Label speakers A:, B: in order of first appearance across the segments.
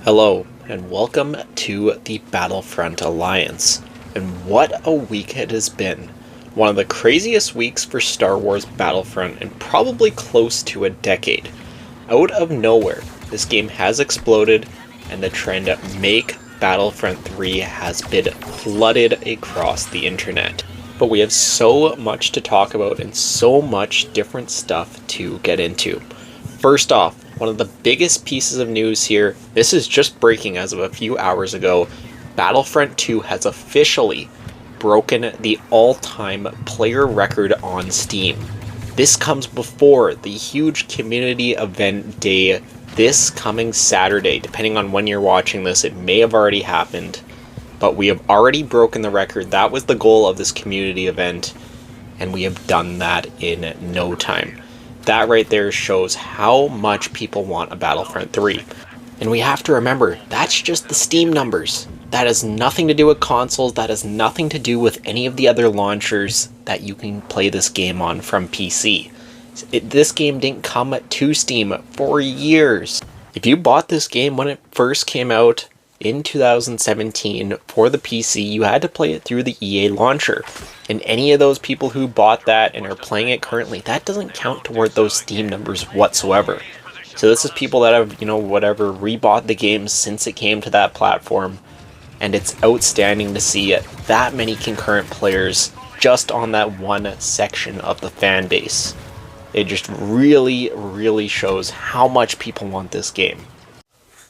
A: Hello, and welcome to the Battlefront Alliance. And what a week it has been. One of the craziest weeks for Star Wars Battlefront in probably close to a decade. Out of nowhere, this game has exploded, and the trend Make Battlefront 3 has been flooded across the internet. But we have so much to talk about and so much different stuff to get into. First off, one of the biggest pieces of news here, this is just breaking as of a few hours ago, Battlefront 2 has officially broken the all-time player record on Steam. This comes before the huge community event day this coming Saturday. Depending on when you're watching this, it may have already happened, but we have already broken the record. That was the goal of this community event, and we have done that in no time. That right there shows how much people want a Battlefront 3. And we have to remember, that's just the Steam numbers. That has nothing to do with consoles, that has nothing to do with any of the other launchers that you can play this game on from PC. This game didn't come to Steam for years. If you bought this game when it first came out in 2017 for the PC, you had to play it through the EA launcher. And any of those people who bought that and are playing it currently, that doesn't count toward those Steam numbers whatsoever. So this is people that have, rebought the game since it came to that platform. And it's outstanding to see that many concurrent players just on that one section of the fan base. It just really, really shows how much people want this game.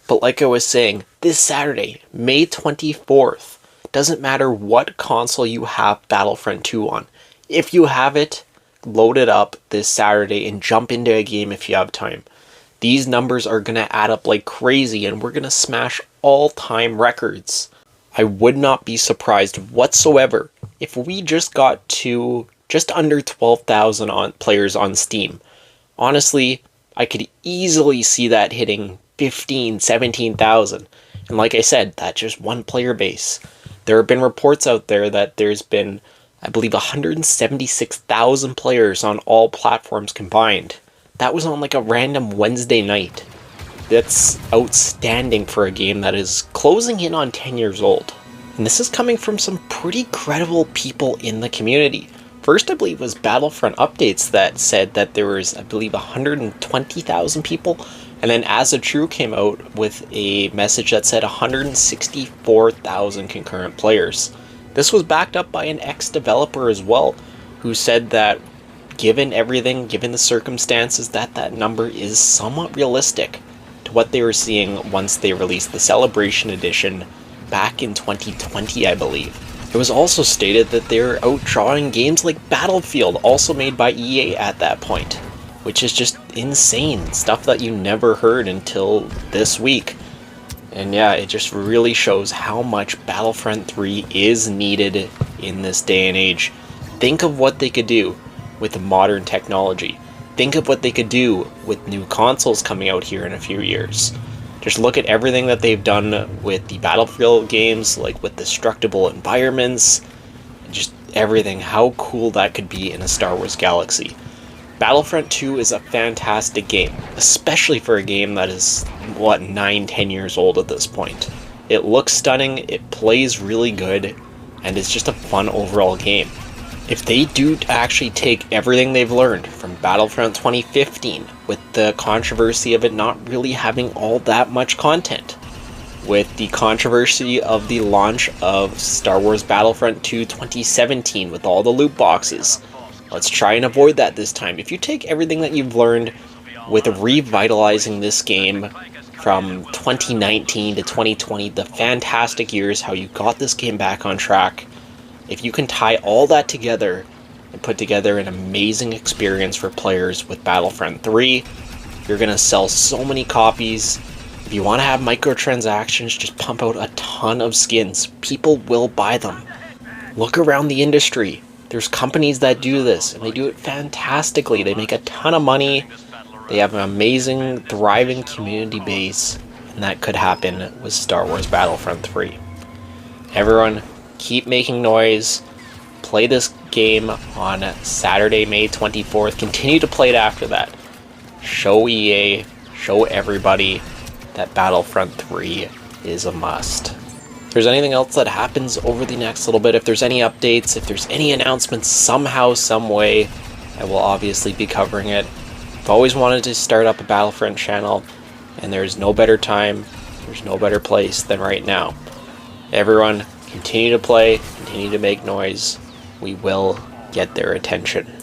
A: But like I was saying, this Saturday, May 24th, doesn't matter what console you have Battlefront 2 on. If you have it, load it up this Saturday and jump into a game if you have time. These numbers are going to add up like crazy, and we're going to smash all-time records. I would not be surprised whatsoever if we just got to just under 12,000 players on Steam. Honestly, I could easily see that hitting 15, 17,000. And like I said, that's just one player base. There have been reports out there that there's been, I believe, 176,000 players on all platforms combined. That was on like a random Wednesday night. That's outstanding for a game that is closing in on 10 years old. And this is coming from some pretty credible people in the community. First, I believe, was Battlefront Updates that said that there was, 120,000 people. And then As a True came out with a message that said 164,000 concurrent players. This was backed up by an ex-developer as well, who said that given everything, given the circumstances, that number is somewhat realistic to what they were seeing once they released the Celebration Edition back in 2020, I believe. It was also stated that they were outdrawing games like Battlefield, also made by EA at that point, which is just insane. Stuff that you never heard until this week. And yeah, it just really shows how much Battlefront 3 is needed in this day and age. Think of what they could do with the modern technology. Think of what they could do with new consoles coming out here in a few years. Just look at everything that they've done with the Battlefield games, like with destructible environments, just everything, how cool that could be in a Star Wars galaxy. Battlefront 2 is a fantastic game, especially for a game that is, 9-10 years old at this point. It looks stunning, it plays really good, and it's just a fun overall game. If they do actually take everything they've learned from Battlefront 2015, with the controversy of it not really having all that much content, with the controversy of the launch of Star Wars Battlefront 2 2017 with all the loot boxes, let's try and avoid that this time. If you take everything that you've learned with revitalizing this game from 2019 to 2020, the fantastic years, how you got this game back on track, if you can tie all that together and put together an amazing experience for players with Battlefront 3, you're going to sell so many copies. If you want to have microtransactions, just pump out a ton of skins. People will buy them. Look around the industry. There's companies that do this, and they do it fantastically. They make a ton of money. They have an amazing, thriving community base, and that could happen with Star Wars Battlefront 3. Everyone, keep making noise. Play this game on Saturday, May 24th. Continue to play it after that. Show EA, show everybody that Battlefront 3 is a must. If there's anything else that happens over the next little bit, if there's any updates, if there's any announcements somehow, some way, I will obviously be covering it. I've always wanted to start up a Battlefront channel, and there's no better time, there's no better place than right now. Everyone, continue to play, continue to make noise. We will get their attention.